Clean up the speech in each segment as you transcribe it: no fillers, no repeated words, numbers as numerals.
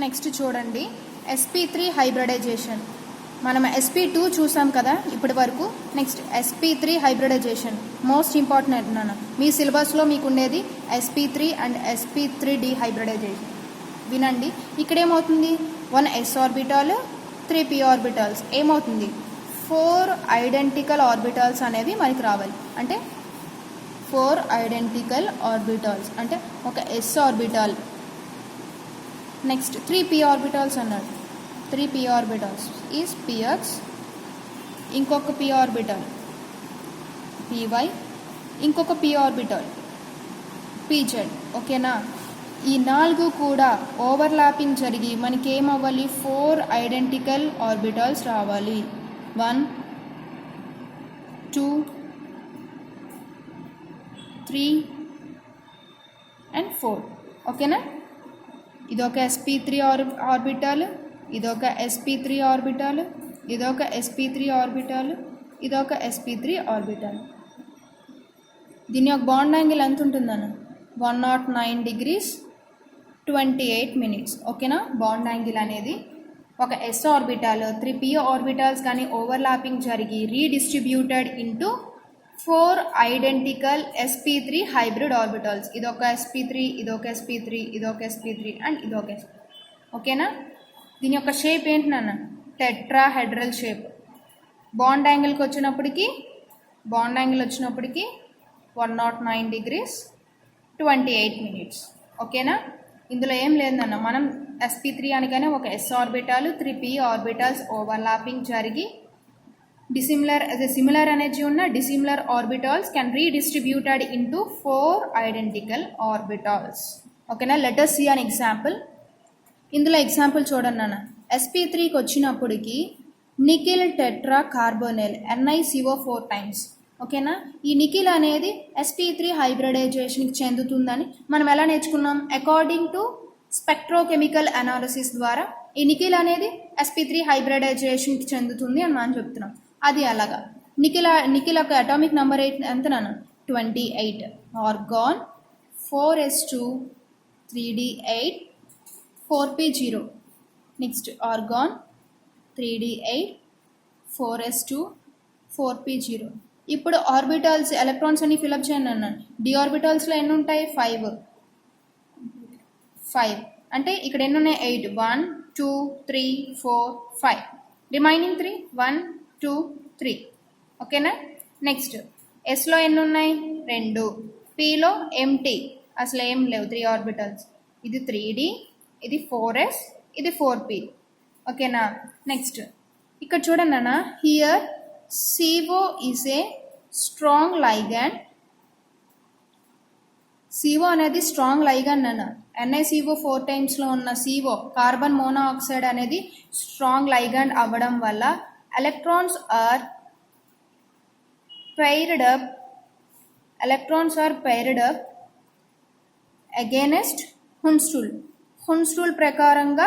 Next చూడండి sp3 hybridisation. మనం sp2 చూసాం కదా ఇప్పటి వరకు. Next sp3 hybridisation most important నాన్న. మీ సిలబస్లో మీకు ఉండేది sp3 అండ్ sp3d హైబ్రిడైజేషన్. వినండి, ఇక్కడ ఏమవుతుంది, 1 s ఆర్బిటాల్ 3 p ఆర్బిటాల్స్ ఏమవుతుంది, 4 ఐడెంటికల్ ఆర్బిటాల్స్ అనేవి మనకి రావాలి. అంటే 4 ఐడెంటికల్ ఆర్బిటాల్స్ అంటే ఒక s orbital. Next 3 p orbitals అన్నాడు. 3 p ఆర్బిటాల్స్ ఈజ్ px, ఇంకొక p ఆర్బిటాల్ py, ఇంకొక p ఆర్బిటాల్ pz. ఓకేనా? ఈ 4 కూడా ఓవర్లాపింగ్ జరిగి మనకి ఏమవ్వాలి, 4 ఐడెంటికల్ ఆర్బిటాల్స్ రావాలి. 1 2 3 అండ్ 4. ఓకేనా? ఇదొక sp3 ఆర్బిటాల్, ఇదొక sp3 ఆర్బిటాల్, ఇదొక sp3 ఆర్బిటాల్, ఇదొక sp3 ఆర్బిటాల్. దీని యొక్క బాండ్ యాంగిల్ ఎంత ఉంటుందన్న, 109 degrees 28 minutes. ఓకేనా? బాండ్ యాంగిల్ అనేది ఒక s ఆర్బిటాల్ 3 p ఆర్బిటాల్స్ కానీ ఓవర్లాపింగ్ జరిగి redistributed into 4 identical sp3 hybrid orbitals. ఇదొక sp3, ఇదొక sp3, ఇదొక sp3 అండ్ ఇదొక sp3. ఓకేనా? దీని యొక్క షేప్ ఏంటి నాన్న, టెట్రాహెడ్రల్ షేప్. బాండ్ యాంగిల్కి వచ్చినప్పటికీ 109 degrees 28 minutes. ఓకేనా? ఇందులో ఏం లేదన్న, మనం sp3 అనగానే ఒక s orbital 3 p orbitals overlapping జరిగి సిమిలర్ ఎనర్జీ ఉన్న dissimilar orbitals can redistributed into 4 identical orbitals. ఓకేనా? Let us see an example. ఇందులో ఎగ్జాంపుల్ చూడండి నాన్న. sp3కి వచ్చినప్పటికి nickel tetra carbonyl NiCO4 times. ఓకేనా? ఈ నికిల్ అనేది sp3 హైబ్రిడైజేషన్కి చెందుతుందని మనం ఎలా నేర్చుకున్నాం, అకార్డింగ్ టు స్పెక్ట్రోకెమికల్ అనాలిసిస్ ద్వారా ఈ నికిల్ అనేది sp3 హైబ్రిడైజేషన్కి చెందుతుంది అని మనం చెప్తున్నాం. అది అలాగా. నికిల్ యొక్క అటామిక్ నెంబర్ ఎంత నాన్న, 28. Organ 4s2 3d8 4p0. Next organ 3d8 4s2 4p0. ఇప్పుడు ఆర్బిటాల్స్ ఎలక్ట్రాన్స్ అన్ని ఫిలప్ చేయండి అన్న. డి ఆర్బిటాల్స్లో ఎన్ని ఉంటాయి, 5. అంటే ఇక్కడ ఎన్ని ఉన్నాయి, 8. 1 2 3 4 5. రిమైనింగ్ 3 1 2 3. ఓకేనా? నెక్స్ట్ ఎస్లో ఎన్ని ఉన్నాయి, 2. పిలో ఎంటీ, అసలు ఏం లేవు, 3 ఆర్బిటల్స్. ఇది 3d, ఇది 4s, ఇది 4p. ఓకేనా? నెక్స్ట్ ఇక్కడ చూడండి అన్న, here CO is a strong ligand. CO అనేది స్ట్రాంగ్ లైగాండ్ అన్న. NiCO4 టైమ్స్లో ఉన్న CO కార్బన్ మోనాక్సైడ్ అనేది స్ట్రాంగ్ లైగాండ్ అవ్వడం వల్ల electrons are paired up against Hund's rule. Hund's rule ప్రకారంగా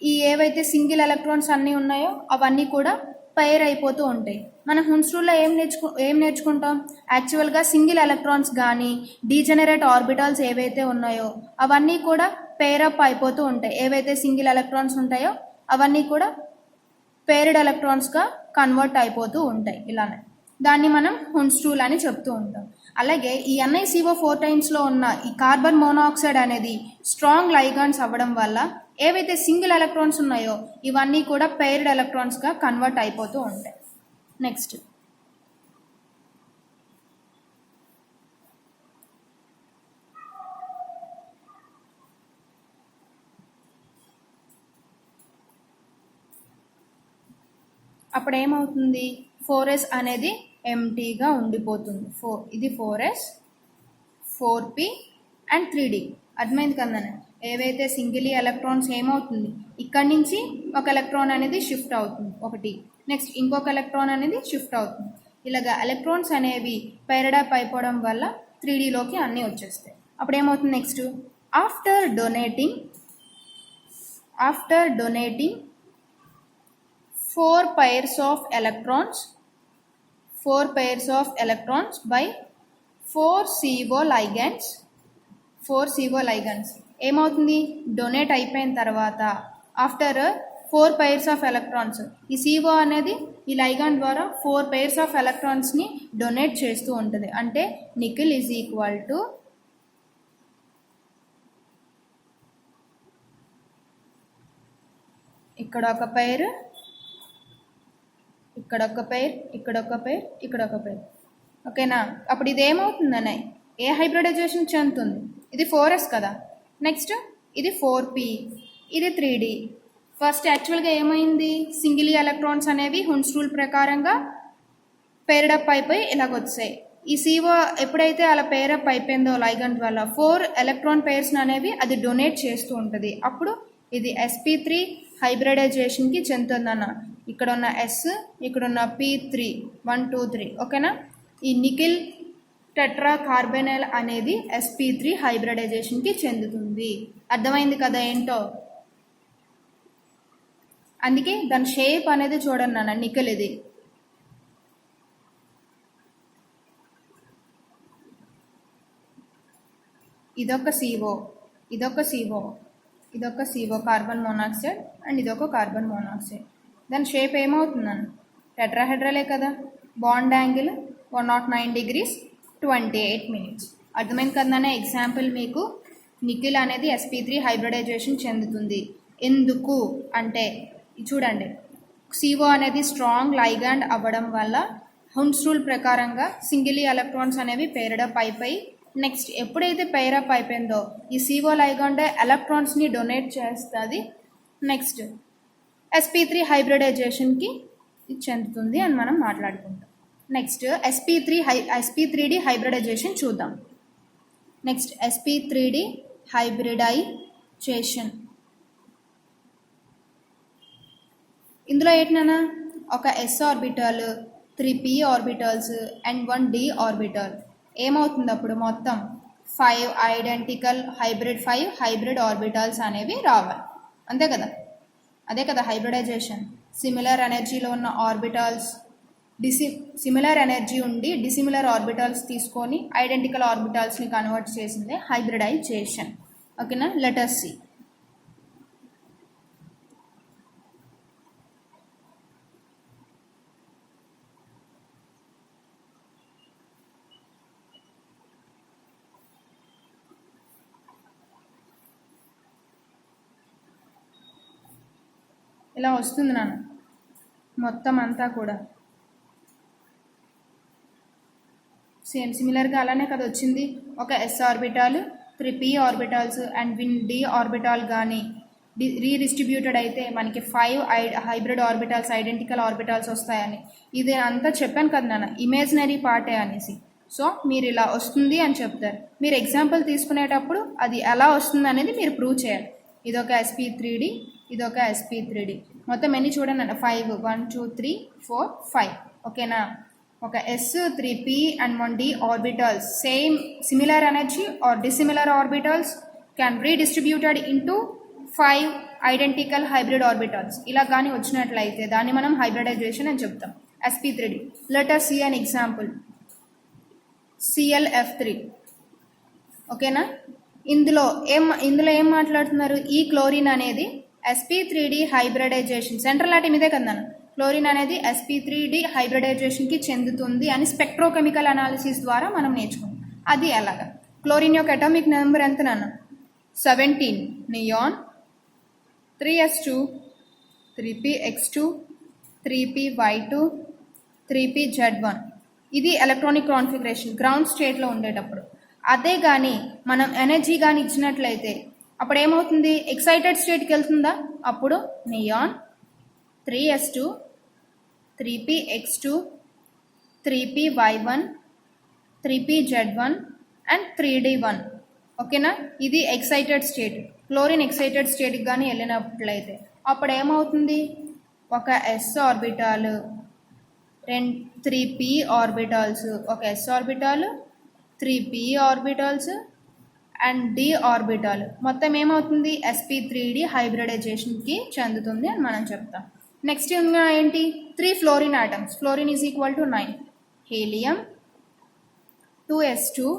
ఈ ఏవైతే సింగిల్ ఎలక్ట్రాన్స్ అన్నీ ఉన్నాయో అవన్నీ కూడా పైర్ అయిపోతూ ఉంటాయి. మనం హున్స్ రూల్లో ఏం నేర్చుకుంటాం, యాక్చువల్గా సింగిల్ ఎలక్ట్రాన్స్ కానీ డీజెనరేట్ ఆర్బిటాల్స్ ఏవైతే ఉన్నాయో అవన్నీ కూడా పేరప్ అయిపోతూ ఉంటాయి. ఏవైతే సింగిల్ ఎలక్ట్రాన్స్ ఉంటాయో అవన్నీ కూడా పేర్డ్ ఎలక్ట్రాన్స్గా కన్వర్ట్ అయిపోతూ ఉంటాయి. ఇలానే దాన్ని మనం హున్స్ రూల్ అని చెప్తూ ఉంటాం. అలాగే ఈ NiCO4 టైమ్స్లో ఉన్న ఈ కార్బన్ మోనాక్సైడ్ అనేది స్ట్రాంగ్ లైగాండ్స్ అవ్వడం వల్ల ఏవైతే సింగిల్ ఎలక్ట్రాన్స్ ఉన్నాయో ఇవన్నీ కూడా పేర్డ్ ఎలక్ట్రాన్స్గా కన్వర్ట్ అయిపోతూ ఉంటాయి. నెక్స్ట్ అప్పుడు ఏమవుతుంది, 4s అనేది ఎంటీగా ఉండిపోతుంది. ఇది 4s 4p అండ్ 3d. అర్థమైంది కదనే? ఏవైతే సింగిల్ ఎలక్ట్రాన్స్ ఏమవుతుంది, ఇక్కడి నుంచి ఒక ఎలక్ట్రాన్ అనేది షిఫ్ట్ అవుతుంది ఒకటి, నెక్స్ట్ ఇంకొక ఎలక్ట్రాన్ అనేది షిఫ్ట్ అవుతుంది. ఇలాగా ఎలక్ట్రాన్స్ అనేవి పైరడప్ అయిపోవడం వల్ల 3Dలోకి అన్నీ వచ్చేస్తాయి. అప్పుడు ఏమవుతుంది, next after donating 4 pairs of electrons by 4 CO ligands ఏమవుతుంది, డొనేట్ అయిపోయిన తర్వాత ఆఫ్టర్ 4 pairs ఆఫ్ ఎలక్ట్రాన్స్ ఈ CO అనేది ఈ లైగాండ్ ద్వారా 4 pairs ఆఫ్ ఎలక్ట్రాన్స్ని డొనేట్ చేస్తూ ఉంటుంది. అంటే నికిల్ ఈజ్ ఈక్వల్ టు ఇక్కడ ఒక పెయిర్, ఇక్కడ ఒక పెయిర్, ఇక్కడ ఒక పెయిర్, ఇక్కడ ఒక పెయిర్. ఓకేనా. అప్పుడు ఇది ఏమవుతుందనే ఏ హైబ్రిడైజేషన్ చెందుతుంది, ఇది 4s కదా. నెక్స్ట్ ఇది 4p, ఇది 3d. ఫస్ట్ యాక్చువల్గా ఏమైంది, సింగిల్ ఎలక్ట్రాన్స్ అనేవి హున్స్ రూల్ ప్రకారంగా పేరడప్ అయిపోయి ఇలాగొచ్చాయి. ఈ CO ఎప్పుడైతే అలా పేరప్ అయిపోయిందో లైగండ్ వల్ల 4 ఎలక్ట్రాన్ పేర్స్ అనేవి అది డొనేట్ చేస్తూ ఉంటుంది. అప్పుడు ఇది sp3 హైబ్రిడైజేషన్కి చెందుతుందన్న. ఇక్కడ ఉన్న S, ఇక్కడ ఉన్న p3, 1 2 3. ఓకేనా. ఈ నికిల్ టెట్రా కార్బెనైల్ అనేది sp3 హైబ్రిడైజేషన్కి చెందుతుంది. అర్థమైంది కదా ఏంటో. అందుకే దాని షేప్ అనేది చూడండి నాన్న, నికిల్ ఇది. ఇదొక CO, ఇదొక CO, ఇదొక CO కార్బన్ మోనాక్సైడ్ అండ్ ఇదొక కార్బన్ మోనాక్సైడ్. దాని షేప్ ఏమవుతుందని టెట్రాహెడ్రలే కదా. Bond angle 109 degrees 28 minutes. అర్థమైంది కదనే. ఎగ్జాంపుల్ మీకు నికిల్ అనేది sp3 హైబ్రిడైజేషన్ చెందుతుంది. ఎందుకు అంటే చూడండి, CO అనేది స్ట్రాంగ్ లైగాండ్ అవ్వడం వల్ల హున్స్ రూల్ ప్రకారంగా సింగిల్ ఎలక్ట్రాన్స్ అనేవి పేరడప్ అయిపోయి నెక్స్ట్ ఎప్పుడైతే పేరప్ అయిపోయిందో ఈ CO లైగాండ్ ఎలక్ట్రాన్స్ని డొనేట్ చేస్తుంది. నెక్స్ట్ sp3 హైబ్రిడైజేషన్కి చెందుతుంది అని మనం మాట్లాడుకుంటాం. నెక్స్ట్ sp3d హైబ్రిడైజేషన్ చూద్దాం. Next sp3d hybridisation. ఇందులో ఏంటన్నా ఒక s orbital, 3p orbitals and 1d orbital. ఏమవుతుంది అప్పుడు మొత్తం 5 ఐడెంటికల్ హైబ్రిడ్ 5 హైబ్రిడ్ ఆర్బిటల్స్ అనేవి రావాలి. అంతే కదా. అదే కదా హైబ్రిడైజేషన్. సిమిలర్ ఎనర్జీలో ఉన్న ఆర్బిటల్స్ సిమిలర్ ఎనర్జీ ఉండి డిసిమిలర్ ఆర్బిటల్స్ తీసుకొని ఐడెంటికల్ ఆర్బిటల్స్ని కన్వర్ట్ చేసిందే హైబ్రిడైజేషన్. ఓకేనా. Let us see. ఇలా వస్తుంది నాన్న మొత్తం అంతా కూడా సేమ్ సిమిలర్గా అలానే కదా వచ్చింది. ఒక s orbital, 3p orbitals and 1d orbital కానీ రీడిస్ట్రిబ్యూటెడ్ అయితే మనకి 5 హైబ్రిడ్ ఆర్బిటాల్స్ ఐడెంటికల్ ఆర్బిటాల్స్ వస్తాయని ఇది అంతా చెప్పాను కదా నాన్న, ఇమేజినరీ పార్టే అనేసి. సో మీరు ఇలా వస్తుంది అని చెప్తారు. మీరు ఎగ్జాంపుల్ తీసుకునేటప్పుడు అది ఎలా వస్తుంది అనేది మీరు ప్రూవ్ చేయాలి. ఇదొక sp3d, ఇదొక sp3d. మొత్తం ఎన్ని చూడండి అన్న 5, 1 2 3 4 5. ఓకేనా. ఒక s, 3p and 1d orbitals same similar energy or dissimilar orbitals can redistributed into 5 identical hybrid orbitals. ఇలా కానీ వచ్చినట్లయితే దాన్ని మనం హైబ్రిడైజేషన్ అని చెప్తాం. sp3d. Let us see an example. ClF3. ఓకేనా. ఇందులో ఏం మాట్లాడుతున్నారు, ఈ క్లోరిన్ అనేది sp3d హైబ్రిడైజేషన్ సెంట్రల్ ఆటమ్ ఇదే కదా. క్లోరిన్ అనేది sp3d హైబ్రిడైజేషన్కి చెందుతుంది అని స్పెక్ట్రోకెమికల్ అనాలిసిస్ ద్వారా మనం నేర్చుకున్నాం. అది ఎలాగా, క్లోరిన్ యొక్క అటామిక్ నెంబర్ ఎంత నాన్న 17, neon 3s2, 3px2, 3py2, 3pz1. ఇది ఎలక్ట్రానిక్ కాన్ఫిగరేషన్ గ్రౌండ్ స్టేట్లో ఉండేటప్పుడు. అదే కానీ మనం ఎనర్జీ కానీ ఇచ్చినట్లయితే అప్పుడు ఏమవుతుంది, ఎక్సైటెడ్ స్టేట్కి వెళ్తుందా. అప్పుడు neon 3s2, 3px2, 3py1, 3pz1 and 3d1. ఓకేనా. ఇది ఎక్సైటెడ్ స్టేట్. క్లోరిన్ ఎక్సైటెడ్ స్టేట్కి కానీ వెళ్ళినట్లయితే అప్పుడు ఏమవుతుంది, ఒక s ఆర్బిటాల్, 3p ఆర్బిటాల్స్, ఒక s orbital, 3p orbitals and d orbital మొత్తం ఏమవుతుంది sp3d హైబ్రిడైజేషన్కి చెందుతుంది అని మనం చెప్తాం. నెక్స్ట్ ఇంకా ఏంటి, 3 fluorine atoms. Fluorine is equal to 9, helium 2s2,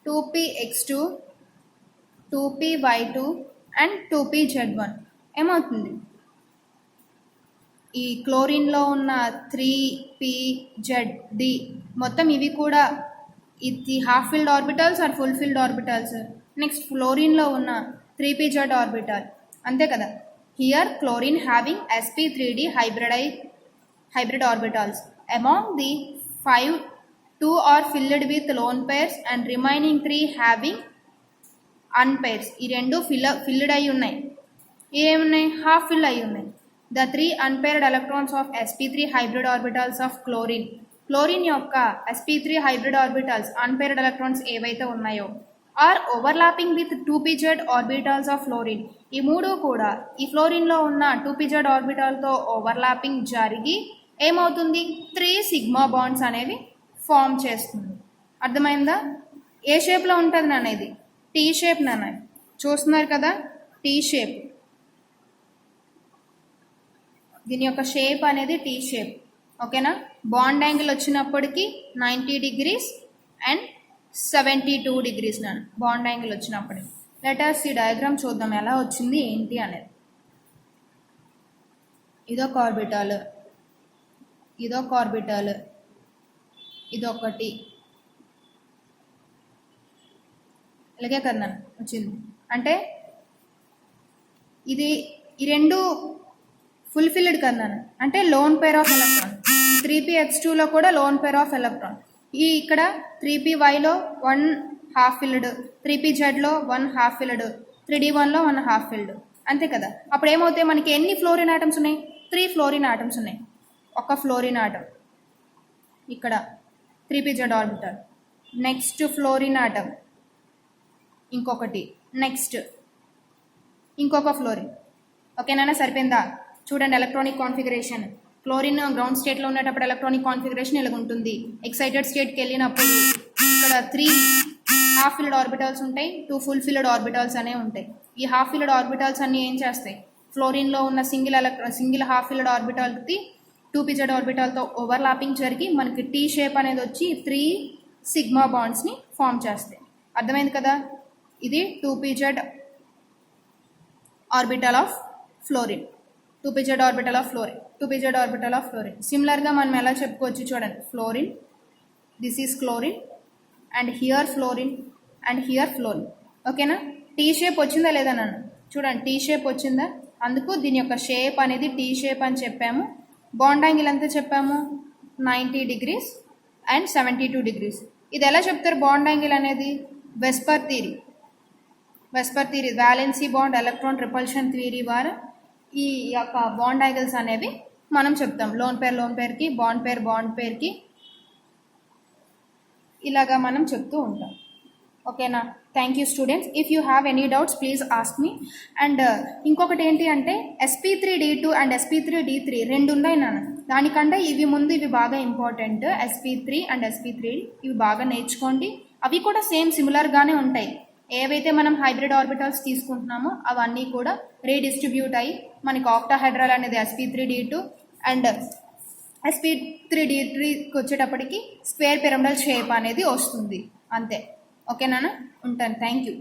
2px2, 2py2 and 2pz1 ఏమవుతుంది? ఈ క్లోరిన్లో ఉన్న 3pzd మొత్తం ఇవి కూడా ఇది half filled orbitals are full filled orbitals. Next ఫ్లోరిన్లో ఉన్న 3pz ఆర్బిటల్, అంతే కదా. Here chlorine having sp3d hybrid orbitals. Among the 5, 2 are filled with lone pairs and remaining 3 having unpairs. ఈ రెండు ఫిల్డ్ అయి ఉన్నాయి, ఏమున్నాయి? హాఫ్ ఫిల్ అయి ఉన్నాయి. The 3 unpaired electrons of sp3 hybrid orbitals of chlorine యొక్క sp3 hybrid orbitals unpaired electrons ఏవైతే ఉన్నాయో are overlapping with 2pz orbitals of fluorine. ఈ మూడు కూడా ఈ ఫ్లోరిన్లో ఉన్న 2pz ఆర్బిటాల్తో ఓవర్లాపింగ్ జరిగి ఏమవుతుంది? 3 సిగ్మా బాండ్స్ అనేవి ఫామ్ చేస్తుంది. అర్థమైందా? ఏ షేప్లో ఉంటుంది నాన్న? ఇది టీ షేప్ నాన్న, చూస్తున్నారు కదా, టీ షేప్. దీని యొక్క షేప్ అనేది టీ షేప్, ఓకేనా. బాండ్ యాంగిల్ వచ్చినప్పటికీ 90 degrees అండ్ 72 degrees నాన్న బాండ్ యాంగిల్ వచ్చినప్పటికి. లెటర్స్ ఈ డయాగ్రామ్ చూద్దాం ఎలా వచ్చింది ఏంటి అనేది. ఇదొక ఆర్బిటాల్, ఇదొక ఆర్బిటాల్, ఇదొకటి, ఇలాగే కదా వచ్చింది. అంటే ఇది ఈ రెండు ఫుల్ఫిల్డ్ కదా, అంటే లోన్ పేర్ ఆఫ్ ఎలక్ట్రాన్. 3px2లో కూడా లోన్ పేర్ ఆఫ్ ఎలక్ట్రాన్. ఈ ఇక్కడ 3pyలో 1 హాఫ్ ఫిల్డ్, 3pzలో 1 హాఫ్ ఫిల్డ్, 3d1లో 1 హాఫ్ ఫిల్డ్, అంతే కదా. అప్పుడు ఏమవుతాయి? మనకి ఎన్ని ఫ్లోరిన్ ఆటమ్స్ ఉన్నాయి? 3 ఫ్లోరిన్ ఆటమ్స్ ఉన్నాయి. ఒక ఫ్లోరిన్ ఆటమ్ ఇక్కడ 3pz orbital, next fluorine atom ఇంకొకటి, నెక్స్ట్ ఇంకొక ఫ్లోరిన్. ఓకేనా, సరిపోయిందా? చూడండి ఎలక్ట్రానిక్ కాన్ఫిగరేషన్. క్లోరిన్ గ్రౌండ్ స్టేట్లో ఉండేటప్పుడు ఎలక్ట్రానిక్ కాన్ఫిగరేషన్ ఇలా ఉంటుంది. ఎక్సైటెడ్ స్టేట్కి వెళ్ళినప్పుడు ఇక్కడ 3 హాఫ్ ఫిల్డ్ ఆర్బిటల్స్ ఉంటాయి, 2 ఫుల్ ఫిల్డ్ ఆర్బిటల్స్ అనేవి ఉంటాయి. ఈ హాఫ్ ఫిల్డ్ ఆర్బిటల్స్ అన్నీ ఏం చేస్తాయి? ఫ్లోరిన్లో ఉన్న సింగిల్ హాఫ్ ఫిల్డ్ ఆర్బిటాల్కి 2pz ఆర్బిటాల్తో ఓవర్లాపింగ్ జరిగి మనకి టీ షేప్ అనేది వచ్చి 3 సిగ్మా బాండ్స్ని ఫామ్ చేస్తాయి. అర్థమైంది కదా. ఇది 2pz orbital of fluorine, 2pz orbital of fluorine, 2pz orbital of fluorine. సిమిలర్గా మనం ఎలా చెప్పుకోవచ్చు చూడండి. Fluorine, this is chlorine and here fluorine and here fluorine. ఓకేనా. టీ షేప్ వచ్చిందా లేదా నన్ను? చూడండి టీ షేప్ వచ్చిందా? అందుకు దీని యొక్క షేప్ అనేది టీ షేప్ అని చెప్పాము. బాండ్ యాంగిల్ ఎంత చెప్పాము? 90 degrees అండ్ 72 degrees. ఇది ఎలా చెప్తారు బాండ్ యాంగిల్ అనేది? VSEPR theory, valency bond electron repulsion theory ద్వారా ఈ యొక్క బాండ్ యాంగిల్స్ అనేవి మనం చెప్తాం. లోన్ పేర్కి, బాండ్ పేర్కి ఇలాగా మనం చెప్తూ ఉంటాం. ఓకేనా. Thank you students. If you have any doubts please ask me. And ఇంకొకటి ఏంటి అంటే sp3d2 అండ్ sp3d3 రెండు ఉన్నాయి నాన్న. దానికంటే ఇవి బాగా ఇంపార్టెంట్. sp3 అండ్ sp3 ఇవి బాగా నేర్చుకోండి. అవి కూడా సేమ్ సిమిలర్గానే ఉంటాయి. ఏవైతే మనం హైబ్రిడ్ ఆర్బిటల్స్ తీసుకుంటున్నామో అవన్నీ కూడా రీడిస్ట్రిబ్యూట్ అయ్యి మనకి ఆక్టాహెడ్రల్ అనేది sp3d2 అండ్ sp3d3కి వచ్చేటప్పటికి స్క్వేర్ పిరమిడల్ షేప్ అనేది వస్తుంది. అంతే. ఓకేనా, ఉంటాను. Thank you.